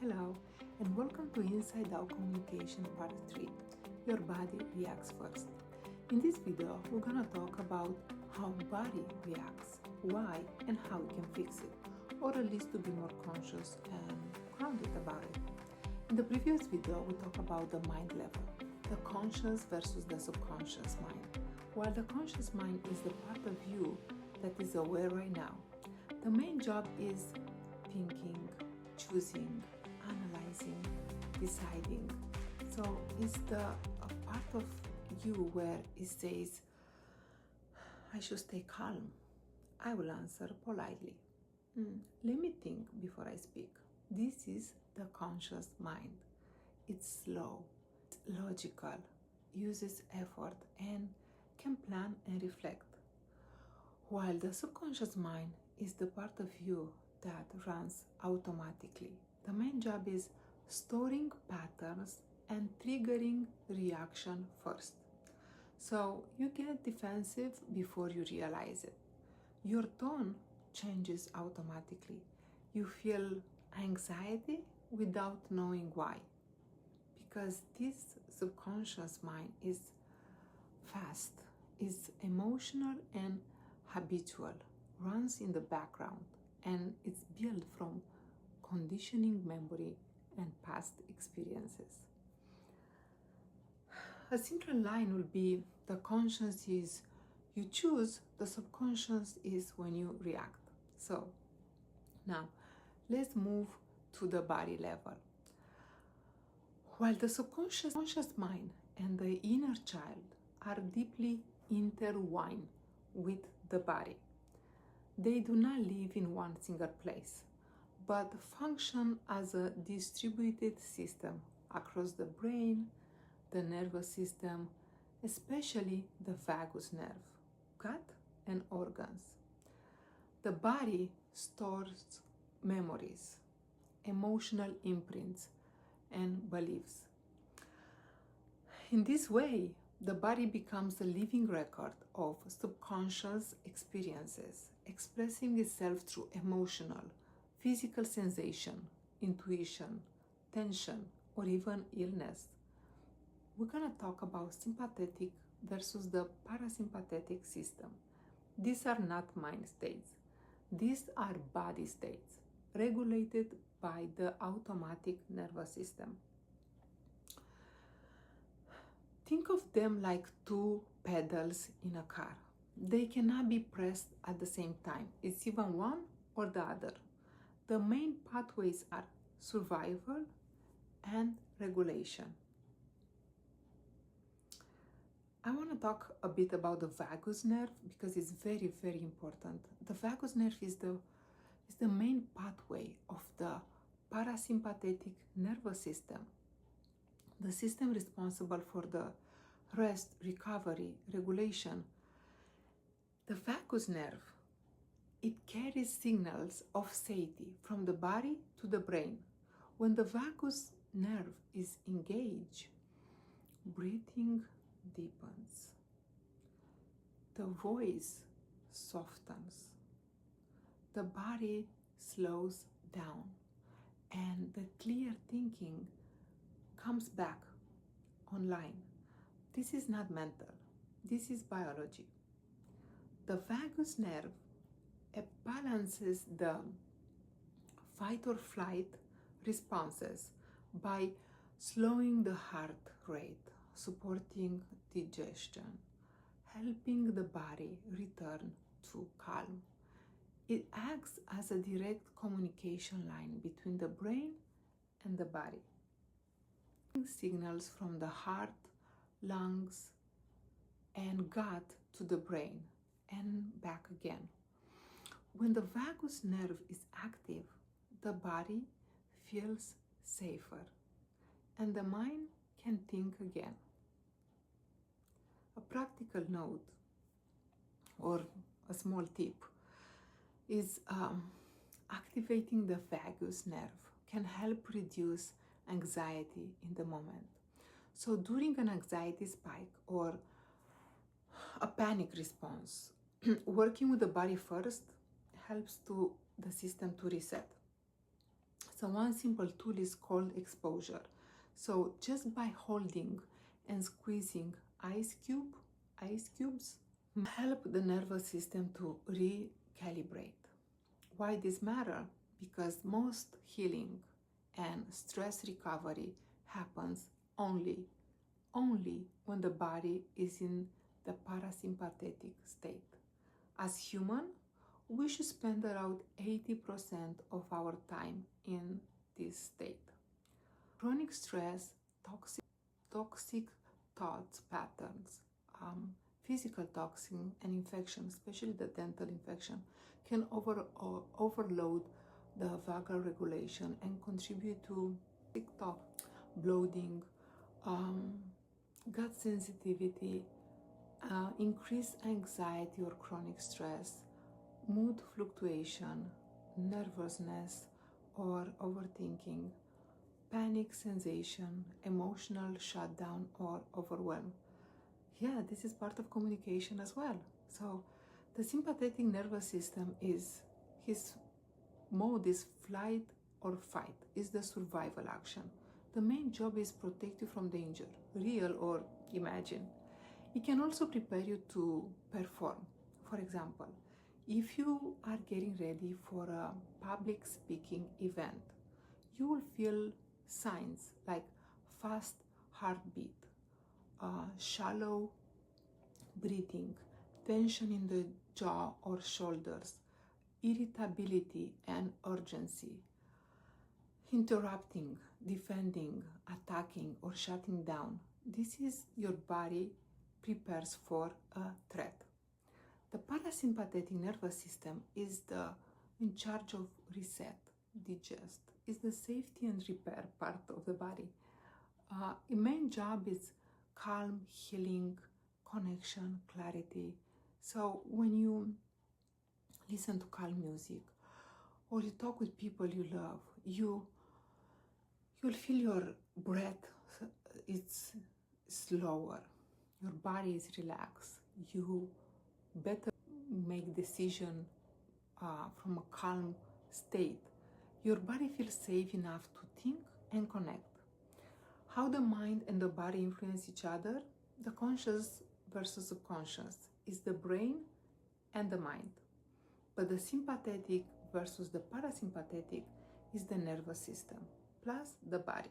Hello, and welcome to Inside Out Communication Part 3. Your body reacts first. In this video, we're gonna talk about how body reacts, why, and how we can fix it, or at least to be more conscious and grounded about it. In the previous video, we talked about the mind level, the conscious versus the subconscious mind. While the conscious mind is the part of you that is aware right now, the main job is thinking, choosing, analyzing, deciding. So it's the part of you where it says, I should stay calm. I will answer politely. Let me think before I speak. This is the conscious mind. It's slow, it's logical, uses effort, and can plan and reflect. While the subconscious mind is the part of you that runs automatically. The main job is storing patterns and triggering reaction first. So you get defensive before you realize it. Your tone changes automatically. You feel anxiety without knowing why. Because this subconscious mind is fast, is emotional and habitual, runs in the background, and it's built from conditioning, memory, and past experiences. A simple line will be the conscious is you choose, the subconscious is when you react. So now let's move to the body level. While the subconscious mind and the inner child are deeply intertwined with the body, they do not live in one single place, but function as a distributed system across the brain, the nervous system, especially the vagus nerve, gut, and organs. The body stores memories, emotional imprints, and beliefs. In this way, the body becomes a living record of subconscious experiences, expressing itself through emotional, physical sensation, intuition, tension, or even illness. We're going to talk about sympathetic versus the parasympathetic system. These are not mind states. These are body states, regulated by the automatic nervous system. Think of them like two pedals in a car. They cannot be pressed at the same time. It's even one or the other. The main pathways are survival and regulation. I want to talk a bit about the vagus nerve because it's very, very important. The vagus nerve is the main pathway of the parasympathetic nervous system. The system responsible for the rest, recovery, regulation. The vagus nerve, it carries signals of safety from the body to the brain. When the vagus nerve is engaged, breathing deepens, the voice softens, the body slows down, and the clear thinking comes back online. This is not mental, this is biology. The vagus nerve balances the fight or flight responses by slowing the heart rate, supporting digestion, helping the body return to calm. It acts as a direct communication line between the brain and the body. Signals from the heart, lungs, and gut to the brain and back again. When the vagus nerve is active, the body feels safer and the mind can think again. A practical note or a small tip is activating the vagus nerve can help reduce anxiety in the moment. So during an anxiety spike or a panic response, working with the body first helps the system to reset. So one simple tool is called exposure. So just by holding and squeezing ice cubes help the nervous system to recalibrate. Why this matter? Because most healing and stress recovery happens only when the body is in the parasympathetic state. As human, we should spend around 80% of our time in this state. Chronic stress, toxic thoughts patterns, physical toxin and infection, especially the dental infection, can overload the vagal regulation and contribute to TikTok, bloating, gut sensitivity, increased anxiety or chronic stress, mood fluctuation, nervousness or overthinking, panic sensation, emotional shutdown or overwhelm. Yeah, this is part of communication as well. So the sympathetic nervous system his mode is flight or fight, is the survival action. The main job is protect you from danger, real or imagined. It can also prepare you to perform. For example, if you are getting ready for a public speaking event, you will feel signs like fast heartbeat, shallow breathing, tension in the jaw or shoulders, irritability and urgency, interrupting, defending, attacking, or shutting down. This is your body prepares for a threat. The parasympathetic nervous system is in charge of reset, digest, is the safety and repair part of the body. The main job is calm, healing, connection, clarity. So when you listen to calm music or you talk with people you love, you'll feel your breath is slower, your body is relaxed, you better make decision from a calm state. Your body feels safe enough to think and connect. How the mind and the body influence each other? The conscious versus subconscious is the brain and the mind. But the sympathetic versus the parasympathetic is the nervous system plus the body.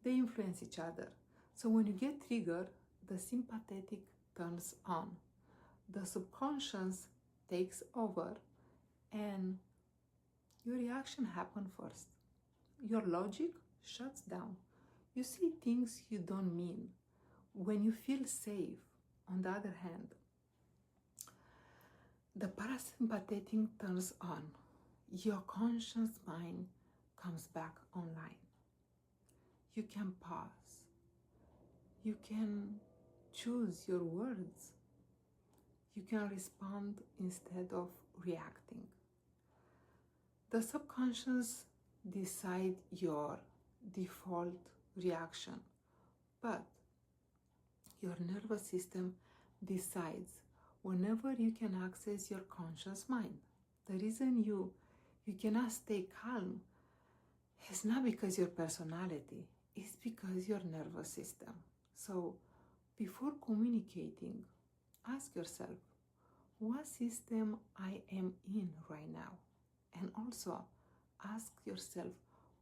They influence each other. So when you get triggered, the sympathetic turns on, the subconscious takes over, and your reaction happens first. Your logic shuts down. You see things you don't mean. When you feel safe, on the other hand, the parasympathetic turns on. Your conscious mind comes back online. You can pause. You can choose your words. You can respond instead of reacting. The subconscious decides your default reaction, but your nervous system decides whenever you can access your conscious mind. The reason you cannot stay calm is not because your personality, it's because your nervous system. So before communicating, ask yourself, what system I am in right now? And also ask yourself,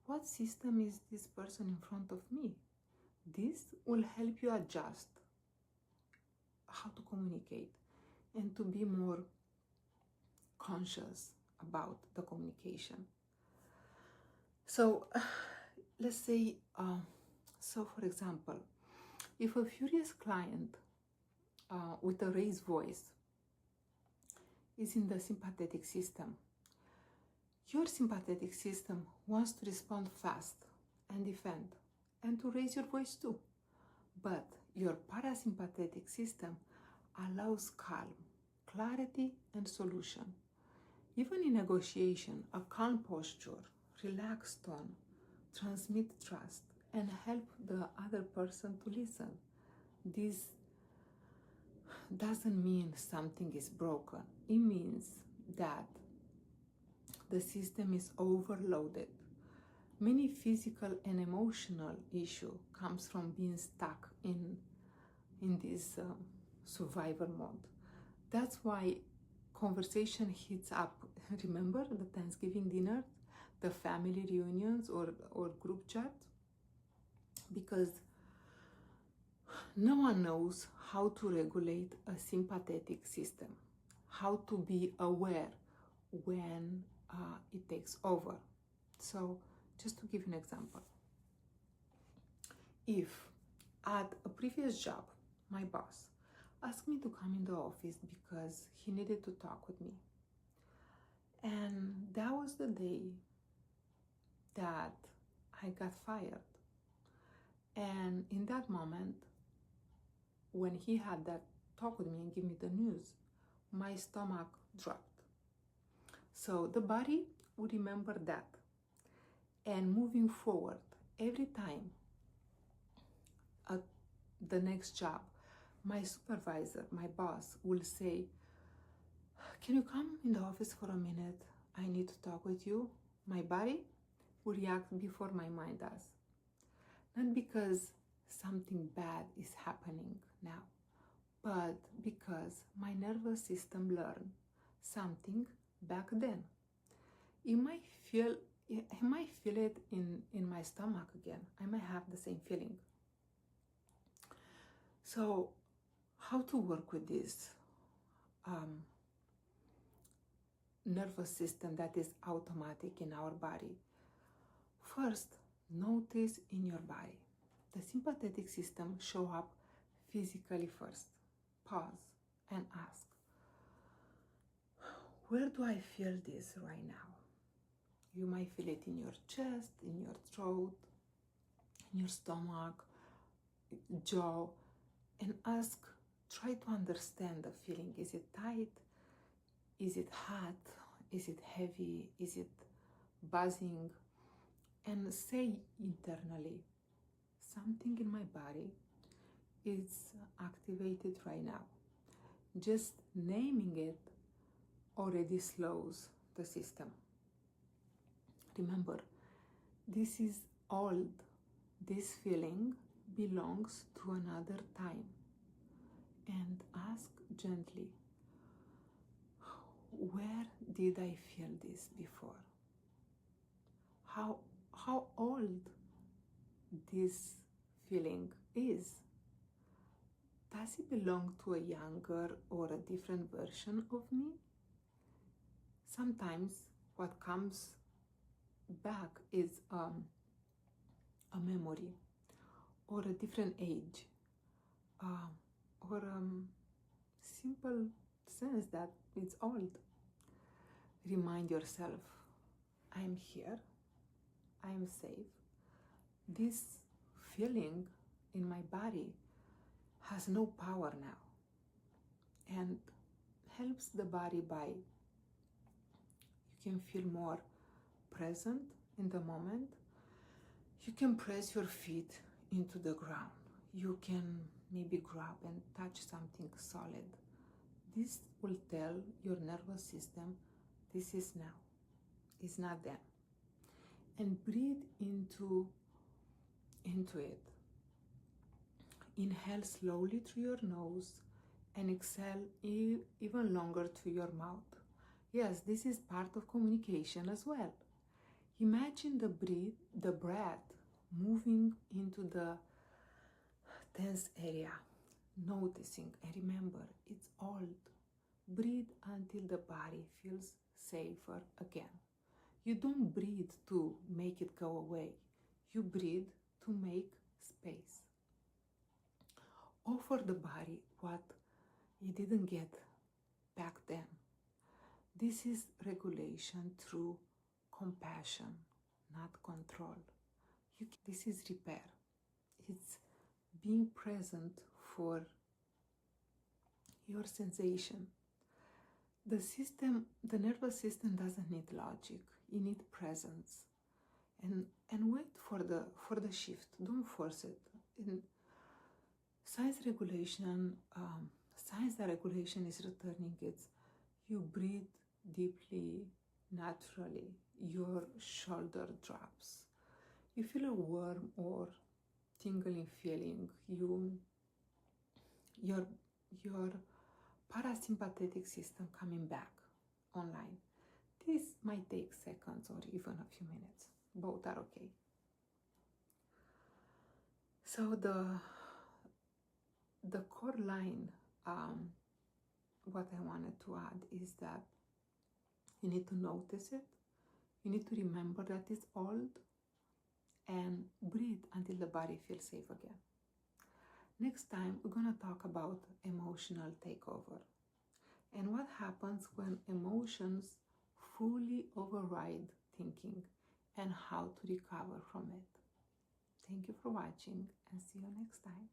what system is this person in front of me? This will help you adjust how to communicate and to be more conscious about the communication. So let's say, for example, if a furious client with a raised voice is in the sympathetic system, your sympathetic system wants to respond fast and defend and to raise your voice too. But your parasympathetic system allows calm, clarity, and solution. Even in negotiation, a calm posture, relaxed tone, transmit trust and help the other person to listen. This doesn't mean something is broken. It means that the system is overloaded. Many physical and emotional issue comes from being stuck in this survival mode. That's why conversation heats up. Remember the Thanksgiving dinner, the family reunions, or group chat? Because no one knows how to regulate a sympathetic system, how to be aware when it takes over. So, just to give an example, if at a previous job, my boss asked me to come in the office because he needed to talk with me, and that was the day that I got fired. And in that moment, when he had that talk with me and give me the news, my stomach dropped. So the body would remember that. And moving forward, every time at the next job, my supervisor, my boss, will say, "Can you come in the office for a minute? I need to talk with you." My body will react before my mind does. Not because something bad is happening now, but because my nervous system learned something back then. I might feel it in my stomach again. I might have the same feeling. So, how to work with this nervous system that is automatic in our body? First, notice in your body. The sympathetic system show up physically first. Pause and ask, where do I feel this right now? You might feel it in your chest, in your throat, in your stomach, jaw, and ask, try to understand the feeling. Is it tight? Is it hot? Is it heavy? Is it buzzing? And say internally, something in my body is activated right now. Just naming it already slows the system. Remember, this is old. This feeling belongs to another time. And ask gently, where did I feel this before? How old this feeling is? Does it belong to a younger or a different version of me? Sometimes what comes back is a memory or a different age or simple sense that it's old. Remind yourself, I am here, I am safe. This feeling in my body has no power now, and helps the body by you can feel more present in the moment. You can press your feet into the ground. You can maybe grab and touch something solid. This will tell your nervous system, this is now, it's not then. And breathe into it. Inhale slowly through your nose and exhale even longer through your mouth. Yes, this is part of communication as well. Imagine the breath moving into the tense area, noticing, and remember, it's old. Breathe until the body feels safer again. You don't breathe to make it go away. You breathe to make space. Offer the body what it didn't get back then. This is regulation through compassion, not control. This is repair. It's being present for your sensation. The nervous system doesn't need logic. It needs presence. And wait for the shift. Don't force it. In science that regulation is returning. It's you breathe deeply, naturally. Your shoulder drops. you feel a warm or tingling feeling. Your parasympathetic system coming back online. This might take seconds or even a few minutes. Both are okay. So the core line, what I wanted to add is that you need to notice it. You need to remember that it's old and breathe until the body feels safe again. Next time, we're going to talk about emotional takeover and what happens when emotions fully override thinking and how to recover from it. Thank you for watching and see you next time.